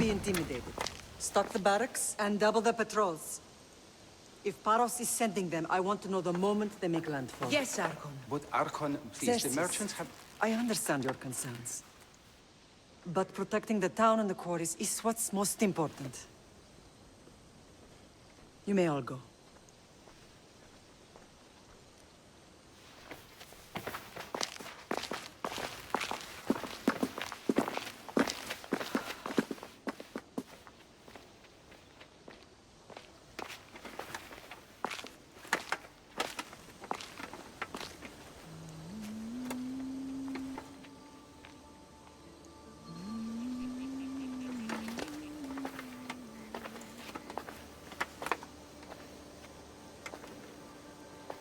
be intimidated. Stock the barracks and double the patrols. If Paros is sending them, I want to know the moment they make landfall. Yes, Archon. But Archon, please, the Xerxes, merchants have... I understand your concerns. But protecting the town and the quarries is what's most important. You may all go.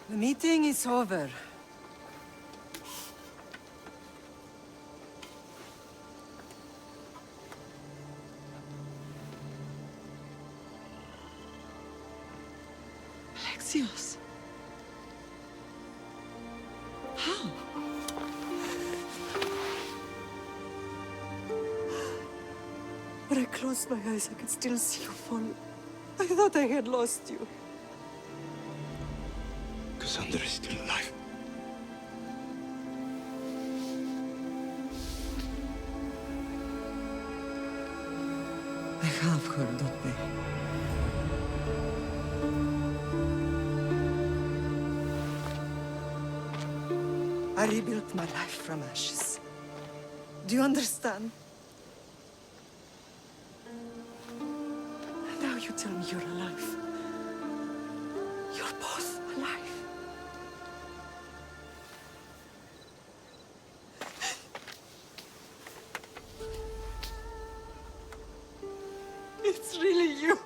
The meeting is over. Alexios. How? When I closed my eyes, I could still see you fall. I thought I had lost you. Cassandra is still alive. I have her, don't they? I rebuilt my life from ashes. Do you understand? Now you tell me you're alive. You're both alive. It's really you.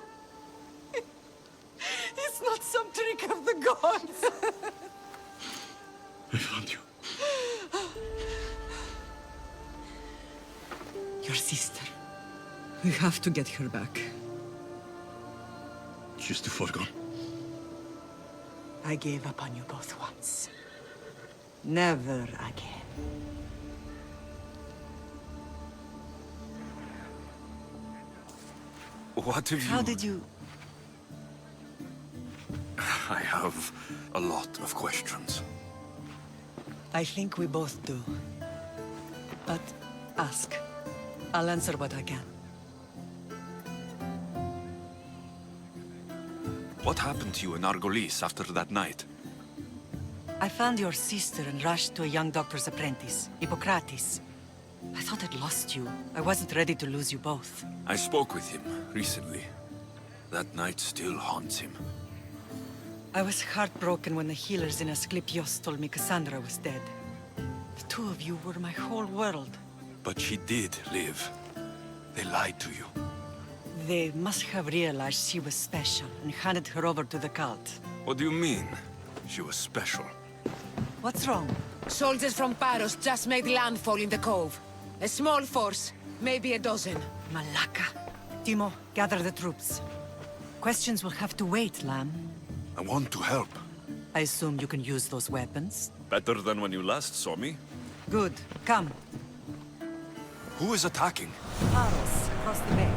It's not some trick of the gods. I found you. Your sister. We have to get her back. She's too far gone. I gave up on you both once. Never again. What have you... How did you... I have a lot of questions. I think we both do. But ask. I'll answer what I can. What happened to you in Argolis after that night? I found your sister and rushed to a young doctor's apprentice, Hippocrates. I thought I'd lost you. I wasn't ready to lose you both. I spoke with him recently. That night still haunts him. I was heartbroken when the healers in Asclepios told me Cassandra was dead. The two of you were my whole world. But she did live. They lied to you. They must have realized she was special and handed her over to the cult. What do you mean? She was special. What's wrong? Soldiers from Paros just made landfall in the cove. A small force, maybe a dozen. Malaka. Timo, gather the troops. Questions will have to wait, Lamb. I want to help. I assume you can use those weapons? Better than when you last saw me. Good. Come. Who is attacking? Paros, across the bay.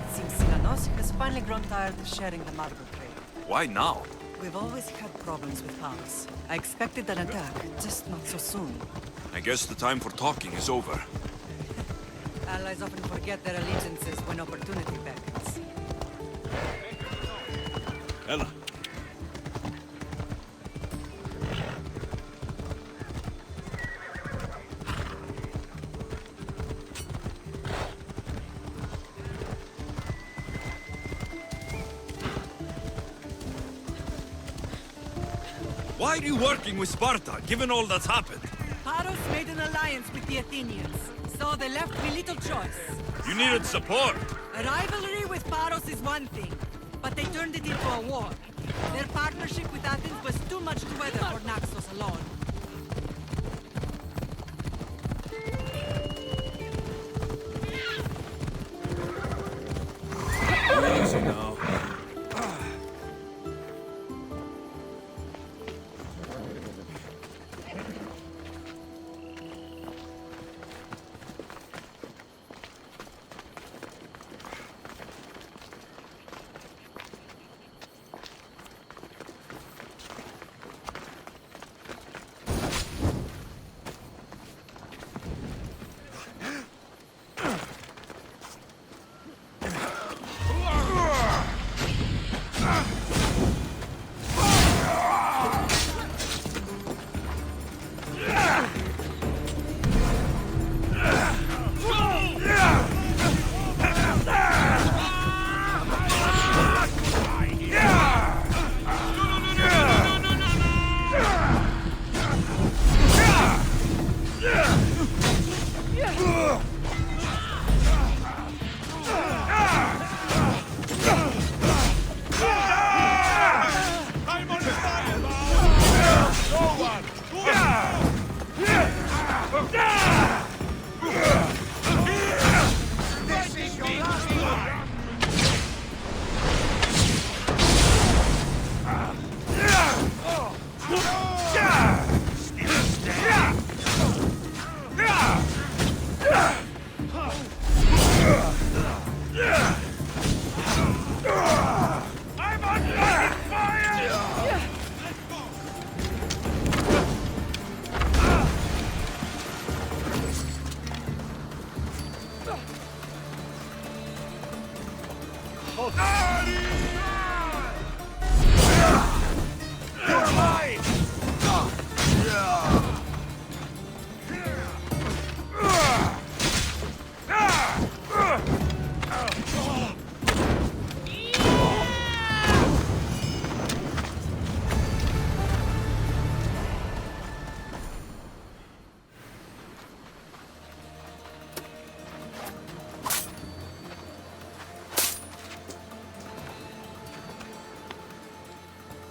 It seems Silanos has finally grown tired of sharing the Margot trade. Why now? We've always had problems with Paros. I expected an attack, just not so soon. I guess the time for talking is over. Allies often forget their allegiances when opportunity beckons. Ella. Why are you working with Sparta, given all that's happened? Paros made an alliance with the Athenians, so they left me little choice. You needed support. A rivalry with Paros is one thing, but they turned it into a war. Their partnership with Athens was too much to weather for Naxos alone. Easy now.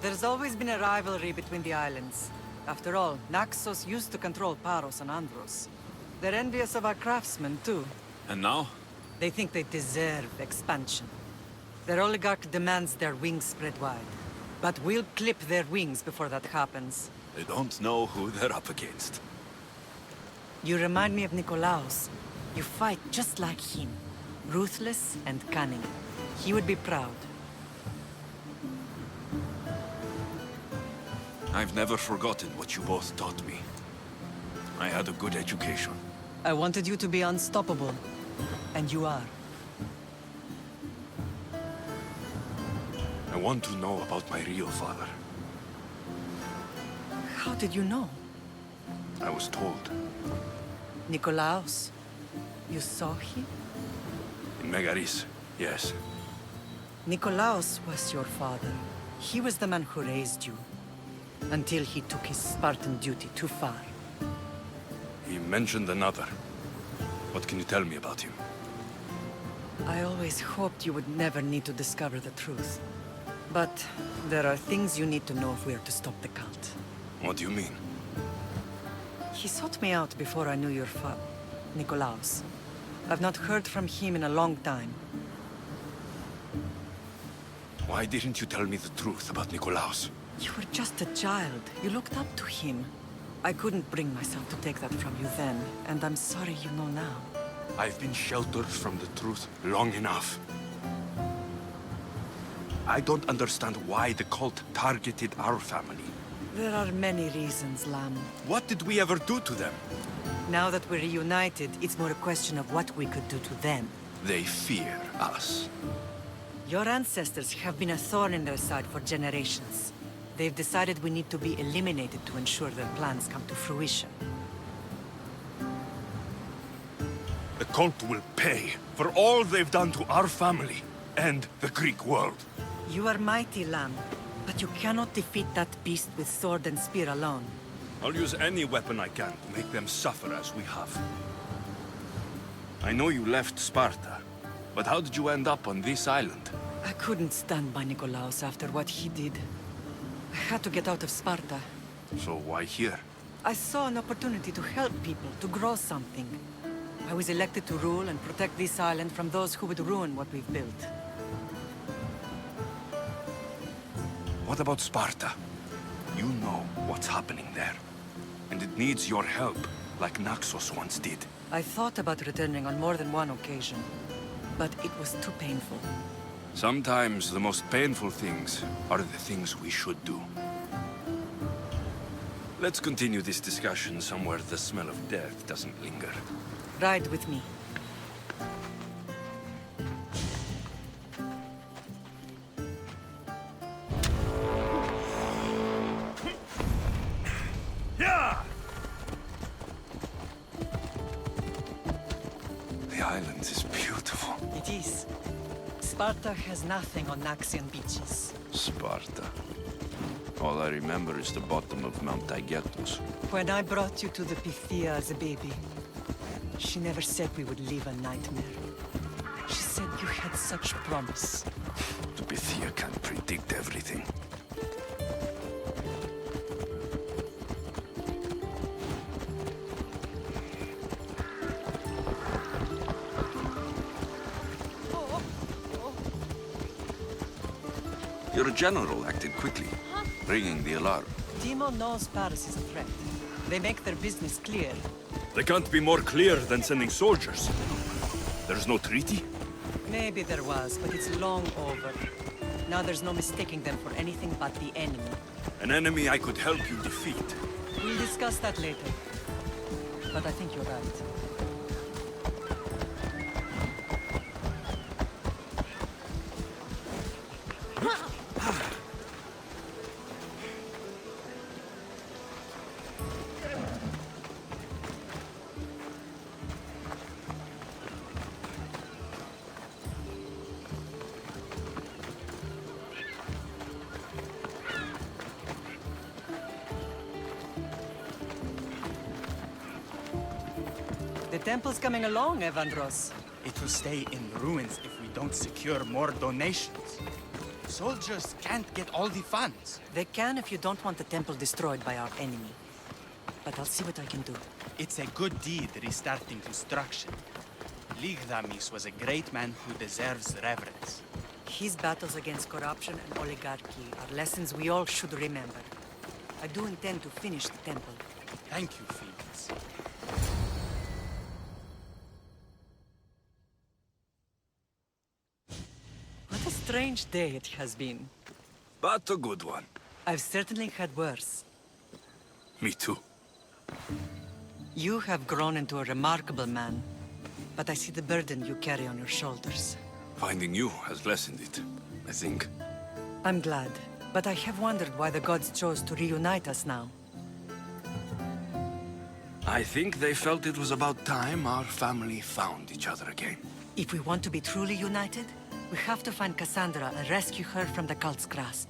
There's always been a rivalry between the islands. After all, Naxos used to control Paros and Andros. They're envious of our craftsmen, too. And now? They think they deserve expansion. Their oligarch demands their wings spread wide. But we'll clip their wings before that happens. They don't know who they're up against. You remind me of Nikolaos. You fight just like him. Ruthless and cunning. He would be proud. I've never forgotten what you both taught me. I had a good education. I wanted you to be unstoppable. And you are. I want to know about my real father. How did you know? I was told. Nikolaos? You saw him? In Megaris, yes. Nikolaos was your father. He was the man who raised you. Until he took his Spartan duty too far. He mentioned another. What can you tell me about him? I always hoped you would never need to discover the truth. But there are things you need to know if we are to stop the cult. What do you mean? He sought me out before I knew your father, Nikolaos. I've not heard from him in a long time. Why didn't you tell me the truth about Nikolaos? You were just a child. You looked up to him. I couldn't bring myself to take that from you then, and I'm sorry you know now. I've been sheltered from the truth long enough. I don't understand why the cult targeted our family. There are many reasons, Lam. What did we ever do to them? Now that we're reunited, it's more a question of what we could do to them. They fear us. Your ancestors have been a thorn in their side for generations. They've decided we need to be eliminated to ensure their plans come to fruition. The cult will pay for all they've done to our family and the Greek world. You are mighty, Lam, but you cannot defeat that beast with sword and spear alone. I'll use any weapon I can to make them suffer as we have. I know you left Sparta, but how did you end up on this island? I couldn't stand by Nikolaos after what he did. I had to get out of Sparta. So why here? I saw an opportunity to help people, to grow something. I was elected to rule and protect this island from those who would ruin what we've built. What about Sparta? You know what's happening there. And it needs your help, like Naxos once did. I thought about returning on more than one occasion, but it was too painful. Sometimes the most painful things are the things we should do. Let's continue this discussion somewhere the smell of death doesn't linger. Ride with me. The island is beautiful. It is. Sparta has nothing on Naxian beaches. Sparta. All I remember is the bottom of Mount Taygetus. When I brought you to the Pythia as a baby, she never said we would live a nightmare. She said you had such promise. The Pythia can't predict everything. Your general acted quickly, ringing the alarm. Timo knows Paris is a threat. They make their business clear. They can't be more clear than sending soldiers. There's no treaty? Maybe there was, but it's long over. Now there's no mistaking them for anything but the enemy. An enemy I could help you defeat. We'll discuss that later. But I think you're right. temple's coming along, Evandros. It will stay in ruins if we don't secure more donations. Soldiers can't get all the funds. They can if you don't want the temple destroyed by our enemy. But I'll see what I can do. It's a good deed restarting construction. Ligdamis was a great man who deserves reverence. His battles against corruption and oligarchy are lessons we all should remember. I do intend to finish the temple. Thank you, Felix. What a strange day it has been. But a good one. I've certainly had worse. Me too. You have grown into a remarkable man, but I see the burden you carry on your shoulders. Finding you has lessened it, I think. I'm glad, but I have wondered why the gods chose to reunite us now. I think they felt it was about time our family found each other again. If we want to be truly united, we have to find Cassandra and rescue her from the cult's grasp.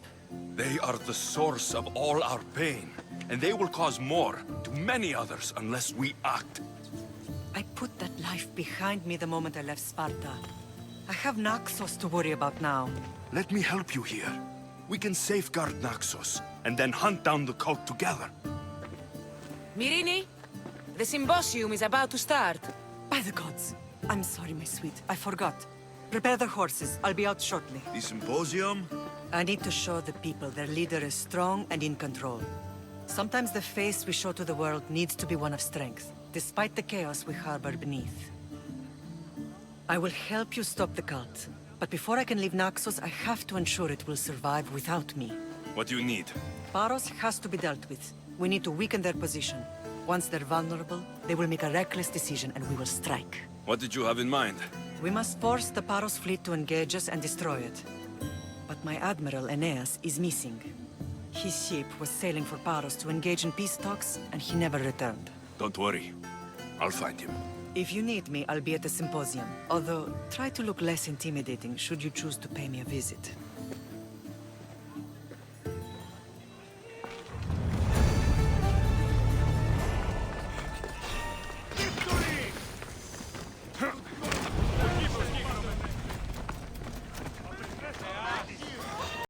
They are the source of all our pain, and they will cause more to many others unless we act. I put that life behind me the moment I left Sparta. I have Naxos to worry about now. Let me help you here. We can safeguard Naxos, and then hunt down the cult together. Myrrine, the symposium is about to start. By the gods! I'm sorry, my sweet. I forgot. Prepare the horses. I'll be out shortly. The symposium? I need to show the people their leader is strong and in control. Sometimes the face we show to the world needs to be one of strength, despite the chaos we harbor beneath. I will help you stop the cult, but before I can leave Naxos, I have to ensure it will survive without me. What do you need? Paros has to be dealt with. We need to weaken their position. Once they're vulnerable, they will make a reckless decision and we will strike. What did you have in mind? We must force the Paros fleet to engage us and destroy it. But my admiral, Aeneas, is missing. His ship was sailing for Paros to engage in peace talks, and he never returned. Don't worry. I'll find him. If you need me, I'll be at the symposium. Although, try to look less intimidating should you choose to pay me a visit.